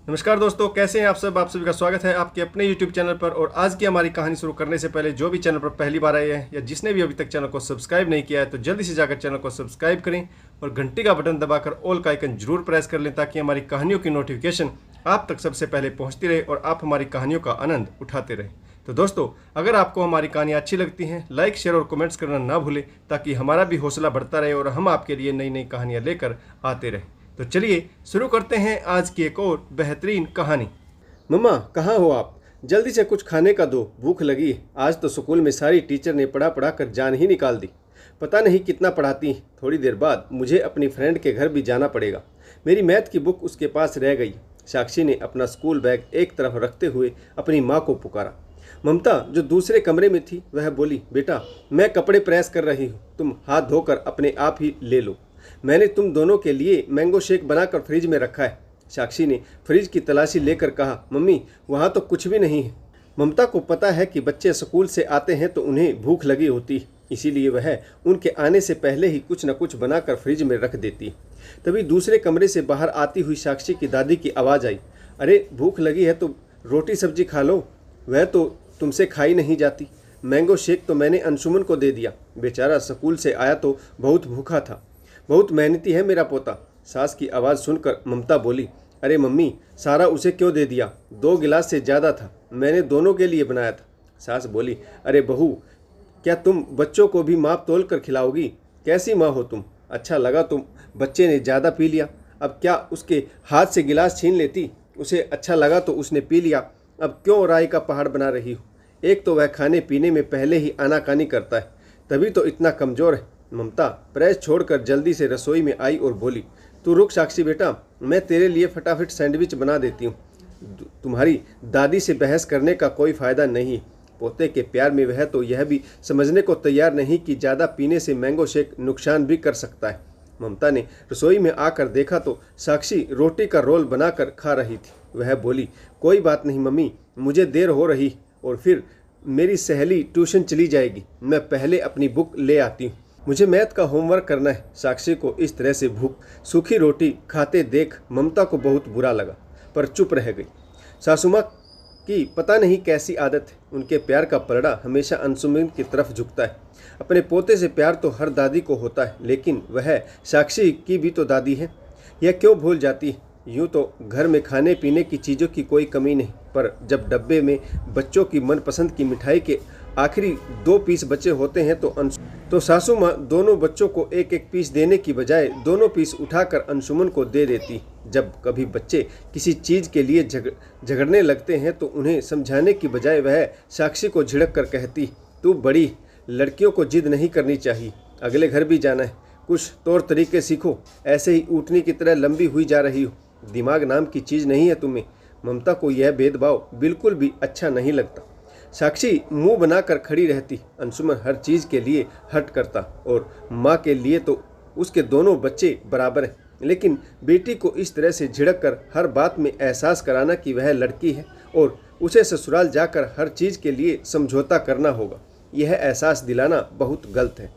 नमस्कार दोस्तों, कैसे हैं आप सब। आप सभी का स्वागत है आपके अपने YouTube चैनल पर। और आज की हमारी कहानी शुरू करने से पहले जो भी चैनल पर पहली बार आए हैं या जिसने भी अभी तक चैनल को सब्सक्राइब नहीं किया है तो जल्दी से जाकर चैनल को सब्सक्राइब करें और घंटी का बटन दबाकर ऑल का आइकन जरूर प्रेस कर लें ताकि हमारी कहानियों की नोटिफिकेशन आप तक सबसे पहले पहुँचती रहे और आप हमारी कहानियों का आनंद उठाते रहें। तो दोस्तों, अगर आपको हमारी कहानियाँ अच्छी लगती हैं, लाइक शेयर और कमेंट्स करना ना भूलें ताकि हमारा भी हौसला बढ़ता रहे और हम आपके लिए नई नई कहानियाँ लेकर आते रहें। तो चलिए शुरू करते हैं आज की एक और बेहतरीन कहानी। मम्मा, कहाँ हो आप? जल्दी से कुछ खाने का दो, भूख लगी है। आज तो स्कूल में सारी टीचर ने पढ़ा पढ़ा कर जान ही निकाल दी। पता नहीं कितना पढ़ाती। थोड़ी देर बाद मुझे अपनी फ्रेंड के घर भी जाना पड़ेगा। मेरी मैथ की बुक उसके पास रह गई। साक्षी ने अपना स्कूल बैग एक तरफ रखते हुए अपनी माँ को पुकारा। ममता, जो दूसरे कमरे में थी, वह बोली, बेटा मैं कपड़े प्रेस कर रही हूँ, तुम हाथ धोकर अपने आप ही ले लो। मैंने तुम दोनों के लिए मैंगो शेक बनाकर फ्रिज में रखा है। साक्षी ने फ्रिज की तलाशी लेकर कहा, मम्मी वहाँ तो कुछ भी नहीं है। ममता को पता है कि बच्चे स्कूल से आते हैं तो उन्हें भूख लगी होती है, इसीलिए वह उनके आने से पहले ही कुछ न कुछ बनाकर फ्रिज में रख देती। तभी दूसरे कमरे से बाहर आती हुई साक्षी की दादी की आवाज़ आई, अरे भूख लगी है तो रोटी सब्जी खा लो, वह तो तुमसे खाई नहीं जाती। मैंगो शेक तो मैंने अंशुमन को दे दिया, बेचारा स्कूल से आया तो बहुत भूखा था। बहुत मेहनती है मेरा पोता। सास की आवाज़ सुनकर ममता बोली, अरे मम्मी, सारा उसे क्यों दे दिया? 2 गिलास से ज़्यादा था, मैंने दोनों के लिए बनाया था। सास बोली, अरे बहू, क्या तुम बच्चों को भी माप तोल कर खिलाओगी? कैसी माँ हो तुम? अच्छा लगा तुम बच्चे ने ज़्यादा पी लिया, अब क्या उसके हाथ से गिलास छीन लेती? उसे अच्छा लगा तो उसने पी लिया, अब क्यों राई का पहाड़ बना रही हो? एक तो वह खाने पीने में पहले ही आनाकानी करता है, तभी तो इतना कमज़ोर है। ममता प्रेस छोड़कर जल्दी से रसोई में आई और बोली, तू रुक साक्षी बेटा, मैं तेरे लिए फटाफट सैंडविच बना देती हूँ। तुम्हारी दादी से बहस करने का कोई फ़ायदा नहीं। पोते के प्यार में वह तो यह भी समझने को तैयार नहीं कि ज़्यादा पीने से मैंगो शेक नुकसान भी कर सकता है। ममता ने रसोई में आकर देखा तो साक्षी रोटी का रोल बनाकर खा रही थी। वह बोली, कोई बात नहीं मम्मी, मुझे देर हो रही और फिर मेरी सहेली ट्यूशन चली जाएगी, मैं पहले अपनी बुक ले आती हूँ, मुझे मैथ का होमवर्क करना है। साक्षी को इस तरह से सूखी रोटी खाते देख ममता को बहुत बुरा लगा, पर चुप रह गई। सासू माँ की पता नहीं कैसी आदत है, उनके प्यार का पलड़ा हमेशा अंशुमन की तरफ झुकता है। अपने पोते से प्यार तो हर दादी को होता है, लेकिन वह साक्षी की भी तो दादी है, यह क्यों भूल जाती है? यूँ तो घर में खाने पीने की चीज़ों की कोई कमी नहीं, पर जब डब्बे में बच्चों की मनपसंद की मिठाई के आखिरी 2 पीस बचे होते हैं तो सासू माँ दोनों बच्चों को एक एक पीस देने की बजाय दोनों पीस उठाकर अंशुमन को दे देती। जब कभी बच्चे किसी चीज़ के लिए झगड़ने लगते हैं तो उन्हें समझाने की बजाय वह साक्षी को झिड़क कर कहती, तू बड़ी, लड़कियों को जिद नहीं करनी चाहिए, अगले घर भी जाना है, कुछ तौर तरीके सीखो, ऐसे ही ऊँटनी की तरह लंबी हुई जा रही हो, दिमाग नाम की चीज़ नहीं है तुम्हें। ममता को यह भेदभाव बिल्कुल भी अच्छा नहीं लगता। साक्षी मुंह बनाकर खड़ी रहती। अंशुमन हर चीज़ के लिए हट करता और माँ के लिए तो उसके दोनों बच्चे बराबर हैं, लेकिन बेटी को इस तरह से झिड़क कर हर बात में एहसास कराना कि वह लड़की है और उसे ससुराल जाकर हर चीज़ के लिए समझौता करना होगा, यह एहसास दिलाना बहुत गलत है।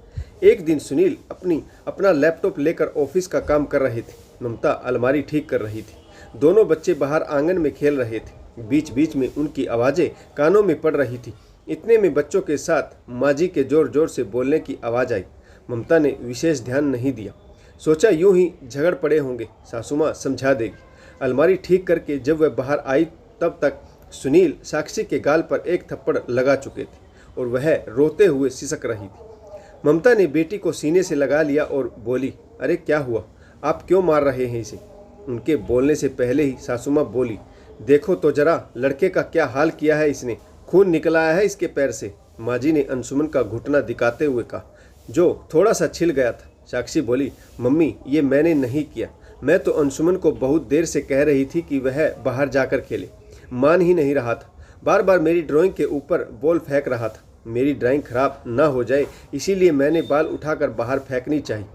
एक दिन सुनील अपना लैपटॉप लेकर ऑफिस का काम कर रहे थे। ममता अलमारी ठीक कर रही थी। दोनों बच्चे बाहर आंगन में खेल रहे थे। बीच बीच में उनकी आवाज़ें कानों में पड़ रही थी। इतने में बच्चों के साथ माँ जी के ज़ोर ज़ोर से बोलने की आवाज़ आई। ममता ने विशेष ध्यान नहीं दिया, सोचा यूं ही झगड़ पड़े होंगे, सासू माँ समझा देगी। अलमारी ठीक करके जब वह बाहर आई तब तक सुनील साक्षी के गाल पर एक थप्पड़ लगा चुके थे और वह रोते हुए सिसक रही थी। ममता ने बेटी को सीने से लगा लिया और बोली, अरे क्या हुआ, आप क्यों मार रहे हैं इसे? उनके बोलने से पहले ही सासू माँ बोली, देखो तो जरा लड़के का क्या हाल किया है इसने, खून निकल आया है इसके पैर से। माँ जी ने अंशुमन का घुटना दिखाते हुए कहा, जो थोड़ा सा छिल गया था। साक्षी बोली, मम्मी ये मैंने नहीं किया, मैं तो अंशुमन को बहुत देर से कह रही थी कि वह बाहर जाकर खेले, मान ही नहीं रहा था, बार बार मेरी ड्राइंग के ऊपर बॉल फेंक रहा था। मेरी ड्राइंग खराब ना हो जाए इसीलिए मैंने बाल उठाकर बाहर फेंकनी चाहिए।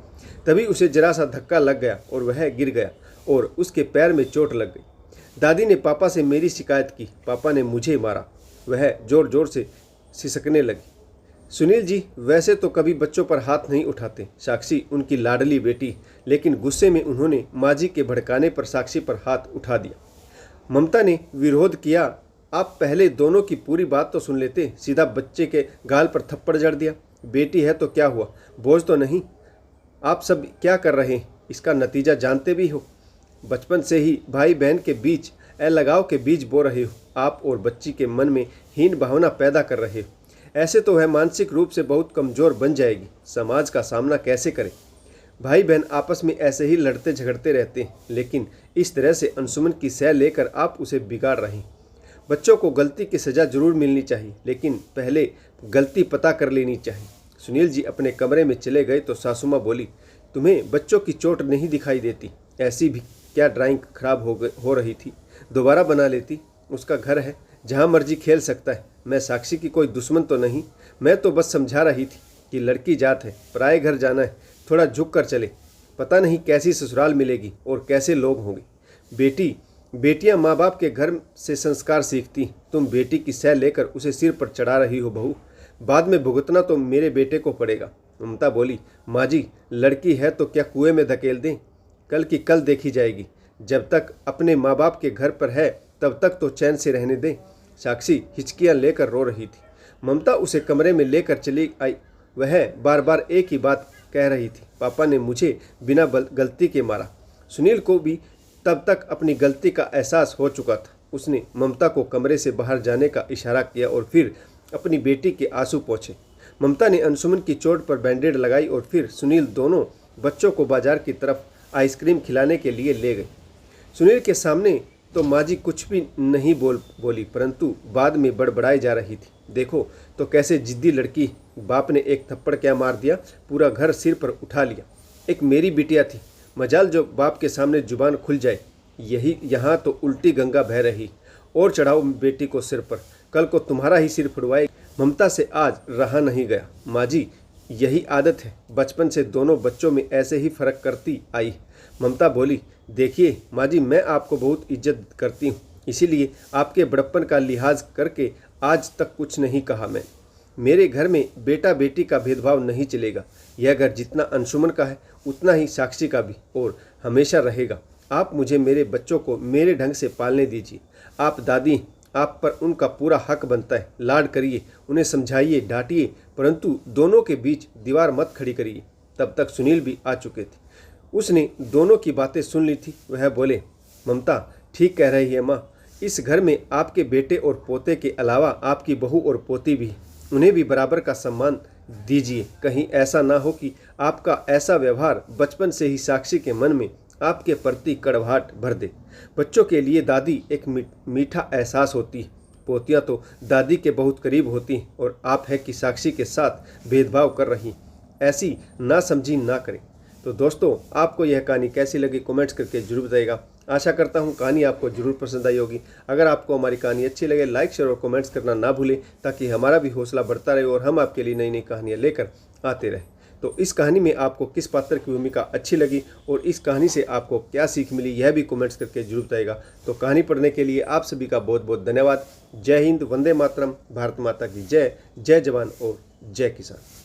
तभी उसे जरा सा धक्का लग गया और वह गिर गया और उसके पैर में चोट लग गई। दादी ने पापा से मेरी शिकायत की, पापा ने मुझे मारा, वह जोर जोर से सिसकने लगी। सुनील जी वैसे तो कभी बच्चों पर हाथ नहीं उठाते, साक्षी उनकी लाडली बेटी, लेकिन गुस्से में उन्होंने माँ जी के भड़काने पर साक्षी पर हाथ उठा दिया। ममता ने विरोध किया। आप पहले दोनों की पूरी बात तो सुन लेते, सीधा बच्चे के गाल पर थप्पड़ जड़ दिया। बेटी है तो क्या हुआ, बोझ तो नहीं। आप सब क्या कर रहे हैं, इसका नतीजा जानते भी हो। बचपन से ही भाई बहन के बीच अलगाव के बीज बो रहे हो आप, और बच्ची के मन में हीन भावना पैदा कर रहे हो। ऐसे तो वह मानसिक रूप से बहुत कमज़ोर बन जाएगी, समाज का सामना कैसे करे। भाई बहन आपस में ऐसे ही लड़ते झगड़ते रहते हैं, लेकिन इस तरह से अंशुमन की सह लेकर आप उसे बिगाड़ रहे हैं। बच्चों को गलती की सज़ा जरूर मिलनी चाहिए, लेकिन पहले गलती पता कर लेनी चाहिए। सुनील जी अपने कमरे में चले गए तो सासू माँ बोली, तुम्हें बच्चों की चोट नहीं दिखाई देती? ऐसी भी क्या ड्राइंग खराब हो रही थी, दोबारा बना लेती। उसका घर है, जहाँ मर्जी खेल सकता है। मैं साक्षी की कोई दुश्मन तो नहीं, मैं तो बस समझा रही थी कि लड़की जात है, पराए घर जाना है, थोड़ा झुक कर चले। पता नहीं कैसी ससुराल मिलेगी और कैसे लोग होंगे। बेटियां माँ बाप के घर से संस्कार सीखती। तुम बेटी की सह लेकर उसे सिर पर चढ़ा रही हो बहू, बाद में भुगतना तो मेरे बेटे को पड़ेगा। ममता बोली, माँ जी लड़की है तो क्या कुएं में धकेल दें, कल की कल देखी जाएगी। जब तक अपने माँ बाप के घर पर है तब तक तो चैन से रहने दें। साक्षी हिचकियाँ लेकर रो रही थी। ममता उसे कमरे में लेकर चली आई। वह बार बार एक ही बात कह रही थी, पापा ने मुझे बिना गलती के मारा। सुनील को भी तब तक अपनी गलती का एहसास हो चुका था। उसने ममता को कमरे से बाहर जाने का इशारा किया और फिर अपनी बेटी के आंसू पोंछे। ममता ने अंशुमन की चोट पर बैंडेड लगाई और फिर सुनील दोनों बच्चों को बाजार की तरफ आइसक्रीम खिलाने के लिए ले गए। सुनील के सामने तो माँ जी कुछ भी नहीं बोली, परंतु बाद में बड़बड़ाई जा रही थी। देखो तो कैसे जिद्दी लड़की, बाप ने एक थप्पड़ क्या मार दिया, पूरा घर सिर पर उठा लिया। एक मेरी बिटिया थी, मजाल जो बाप के सामने जुबान खुल जाए। यहाँ तो उल्टी गंगा बह रही। और चढ़ाओ बेटी को सिर पर, कल को तुम्हारा ही सिर फुड़वाए। ममता से आज रहा नहीं गया। माँ जी यही आदत है, बचपन से दोनों बच्चों में ऐसे ही फर्क करती आई। ममता बोली, देखिए माँ जी मैं आपको बहुत इज्जत करती हूँ, इसीलिए आपके बड़प्पन का लिहाज करके आज तक कुछ नहीं कहा। मैं मेरे घर में बेटा बेटी का भेदभाव नहीं चलेगा। यह घर जितना अंशुमन का है उतना ही साक्षी का भी और हमेशा रहेगा। आप मुझे मेरे बच्चों को मेरे ढंग से पालने दीजिए। आप दादी, आप पर उनका पूरा हक बनता है। लाड करिए, उन्हें समझाइए, डांटिए, परंतु दोनों के बीच दीवार मत खड़ी करिए। तब तक सुनील भी आ चुके थे। उसने दोनों की बातें सुन ली थी। वह बोले, ममता ठीक कह रही है माँ, इस घर में आपके बेटे और पोते के अलावा आपकी बहू और पोती भी, उन्हें भी बराबर का सम्मान दीजिए। कहीं ऐसा ना हो कि आपका ऐसा व्यवहार बचपन से ही साक्षी के मन में आपके प्रति कड़वाहट भर दे। बच्चों के लिए दादी एक मीठा एहसास होती है, पोतियाँ तो दादी के बहुत करीब होती हैं, और आप है कि साक्षी के साथ भेदभाव कर रही, ऐसी ना समझी ना करें। तो दोस्तों आपको यह कहानी कैसी लगी कमेंट्स करके जरूर बताइएगा। आशा करता हूँ कहानी आपको जरूर पसंद आई होगी। अगर आपको हमारी कहानी अच्छी लगे लाइक शेयर और कमेंट्स करना ना भूलें, ताकि हमारा भी हौसला बढ़ता रहे और हम आपके लिए नई नई कहानियाँ लेकर आते रहें। तो इस कहानी में आपको किस पात्र की भूमिका अच्छी लगी और इस कहानी से आपको क्या सीख मिली, यह भी कमेंट्स करके जरूर बताइएगा। तो कहानी पढ़ने के लिए आप सभी का बहुत बहुत धन्यवाद। जय हिंद, वंदे मातरम, भारत माता की जय। जय जवान और जय किसान।